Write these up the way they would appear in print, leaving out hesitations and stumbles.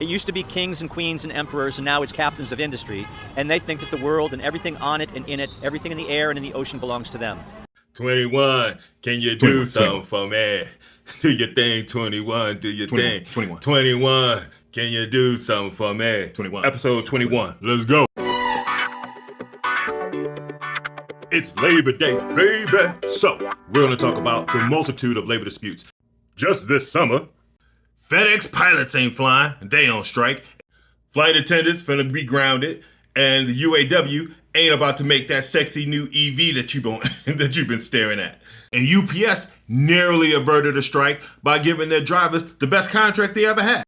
It used to be kings and queens and emperors, and now it's captains of industry, and they think that the world and everything on it and in it, everything in the air and in the ocean belongs to them. 21, can you do something for me? Do your thing, 21, do your thing. 21, can you do something for me? 21. Episode 21, let's go. It's Labor Day, baby. So, we're going to talk about the multitude of labor disputes. Just this summer, FedEx pilots ain't flying, they on strike. Flight attendants finna be grounded, and the UAW ain't about to make that sexy new EV that you've been staring at. And UPS narrowly averted a strike by giving their drivers the best contract they ever had.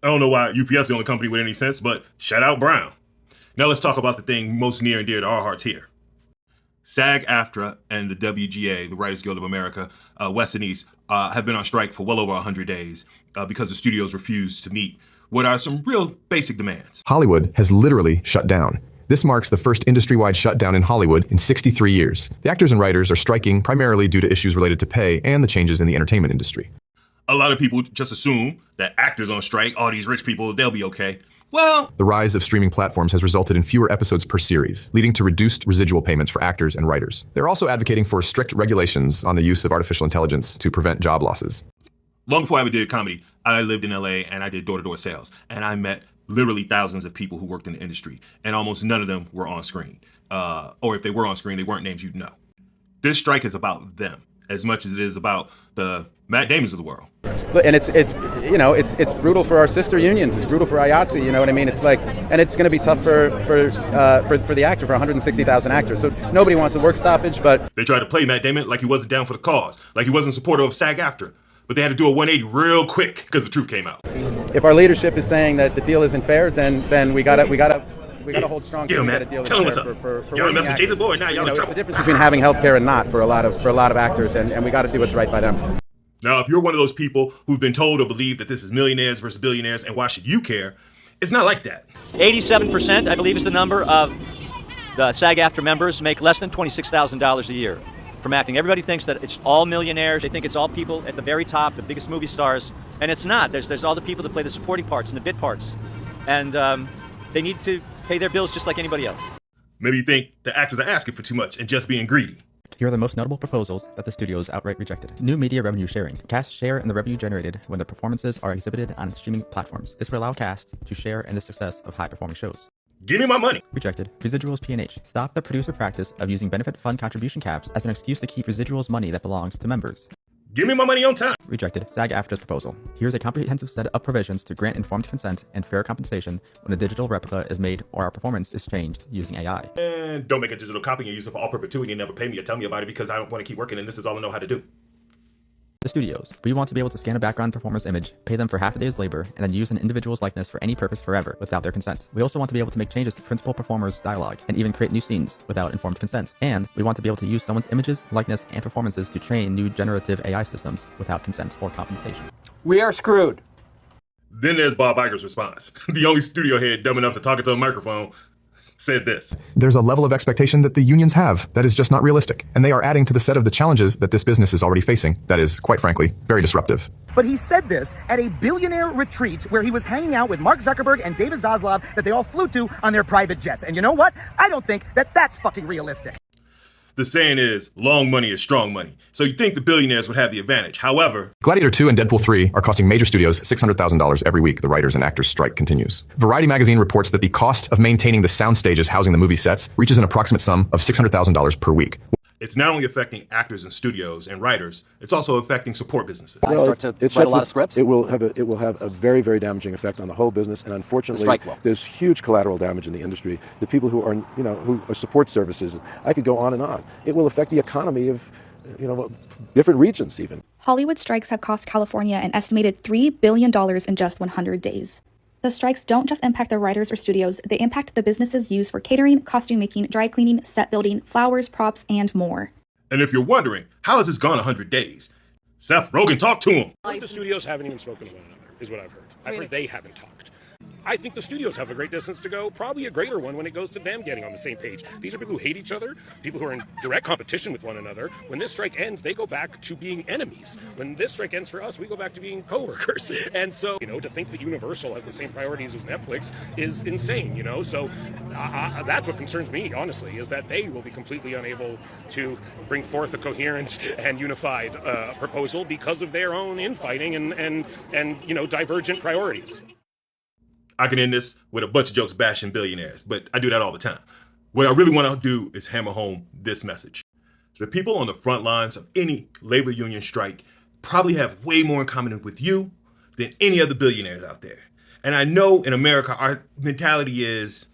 I don't know why UPS is the only company with any sense, but shout out Brown. Now let's talk about the thing most near and dear to our hearts here. SAG-AFTRA and the WGA, the Writers Guild of America, West and East, have been on strike for well over 100 days because the studios refuse to meet what are some real basic demands. Hollywood has literally shut down. This marks the first industry-wide shutdown in Hollywood in 63 years. The actors and writers are striking primarily due to issues related to pay and the changes in the entertainment industry. A lot of people just assume that actors on strike, all these rich people, they'll be okay. Well, the rise of streaming platforms has resulted in fewer episodes per series, leading to reduced residual payments for actors and writers. They're also advocating for strict regulations on the use of artificial intelligence to prevent job losses. Long before I ever did comedy, I lived in LA and I did door-to-door sales. And I met literally thousands of people who worked in the industry. And almost none of them were on screen. Or if they were on screen, they weren't names you'd know. This strike is about them as much as it is about the Matt Damons of the world. And it's brutal for our sister unions. It's brutal for IATSE. You know what I mean? It's like, and it's going to be tough for the actor, for 160,000 actors. So nobody wants a work stoppage, but they tried to play Matt Damon like he wasn't down for the cause, like he wasn't supportive of SAG-AFTRA. But they had to do a 180 real quick because the truth came out. If our leadership is saying that the deal isn't fair, then we gotta hold strong to get a deal. Tell him what's up. Y'all mess with Jason Bourne, now y'all in trouble. It's the difference between having healthcare and not for a lot of actors, and we got to do what's right by them. Now, if you're one of those people who've been told or believe that this is millionaires versus billionaires, and why should you care? It's not like that. 87%, I believe, is the number of the SAG-AFTRA members make less than $26,000 a year from acting. Everybody thinks that it's all millionaires. They think it's all people at the very top, the biggest movie stars, and it's not. There's all the people that play the supporting parts and the bit parts, and they need to pay their bills just like anybody else. Maybe you think the actors are asking for too much and just being greedy. Here are the most notable proposals that the studios outright rejected. New media revenue sharing. Cast share in the revenue generated when their performances are exhibited on streaming platforms. This would allow cast to share in the success of high-performing shows. Give me my money. Rejected. Residuals P&H. Stop the producer practice of using benefit fund contribution caps as an excuse to keep residuals money that belongs to members. Give me my money on time. Rejected. SAG-AFTRA's proposal. Here's a comprehensive set of provisions to grant informed consent and fair compensation when a digital replica is made or our performance is changed using AI. And don't make a digital copy and use it for all perpetuity and never pay me or tell me about it because I don't want to keep working and this is all I know how to do. The studios. We want to be able to scan a background performer's image, pay them for half a day's labor, and then use an individual's likeness for any purpose forever without their consent. We also want to be able to make changes to principal performers' dialogue and even create new scenes without informed consent. And we want to be able to use someone's images, likeness, and performances to train new generative AI systems without consent or compensation. We are screwed. Then there's Bob Iger's response. The only studio head dumb enough to talk into a microphone said this. There's a level of expectation that the unions have that is just not realistic, and they are adding to the set of the challenges that this business is already facing that is, quite frankly, very disruptive. But he said this at a billionaire retreat where he was hanging out with Mark Zuckerberg and David Zaslav that they all flew to on their private jets. And you know what? I don't think that that's fucking realistic. The saying is, long money is strong money. So you'd think the billionaires would have the advantage. However, Gladiator 2 and Deadpool 3 are costing major studios $600,000 every week the writers and actors strike continues. Variety magazine reports that the cost of maintaining the sound stages housing the movie sets reaches an approximate sum of $600,000 per week. it's not only affecting actors and studios and writers, it's also affecting support businesses. I start to write a lot of scripts. It will have a very, very damaging effect on the whole business, and unfortunately, there's huge collateral damage in the industry. The people who are, who are support services, I could go on and on. It will affect the economy of, different regions even. Hollywood strikes have cost California an estimated $3 billion in just 100 days. The strikes don't just impact the writers or studios, they impact the businesses used for catering, costume making, dry cleaning, set building, flowers, props, and more. And if you're wondering, how has this gone 100 days? Seth Rogen talked to him. The studios haven't even spoken to one another, is what I've heard. I've heard they haven't talked. I think the studios have a great distance to go, probably a greater one when it goes to them getting on the same page. These are people who hate each other, people who are in direct competition with one another. When this strike ends, they go back to being enemies. When this strike ends for us, we go back to being coworkers. And so, to think that Universal has the same priorities as Netflix is insane, So that's what concerns me, honestly, is that they will be completely unable to bring forth a coherent and unified proposal because of their own infighting and divergent priorities. I can end this with a bunch of jokes bashing billionaires, but I do that all the time. What I really want to do is hammer home this message. The people on the front lines of any labor union strike probably have way more in common with you than any other billionaires out there. And I know in America, our mentality is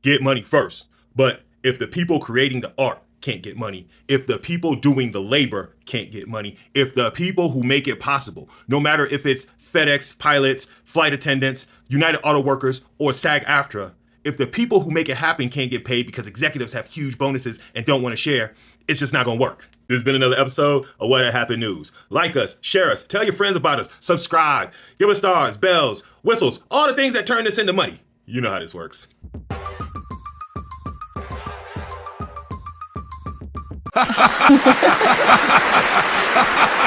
get money first. But if the people creating the art can't get money, if the people doing the labor can't get money, if the people who make it possible, no matter if it's FedEx pilots, flight attendants, United Auto Workers, or SAG-AFTRA, if the people who make it happen can't get paid because executives have huge bonuses and don't want to share, it's just not going to work. This has been another episode of What Happened News. Like us, share us, tell your friends about us, subscribe, give us stars, bells, whistles, all the things that turn this into money. You know how this works. Ha ha ha ha ha!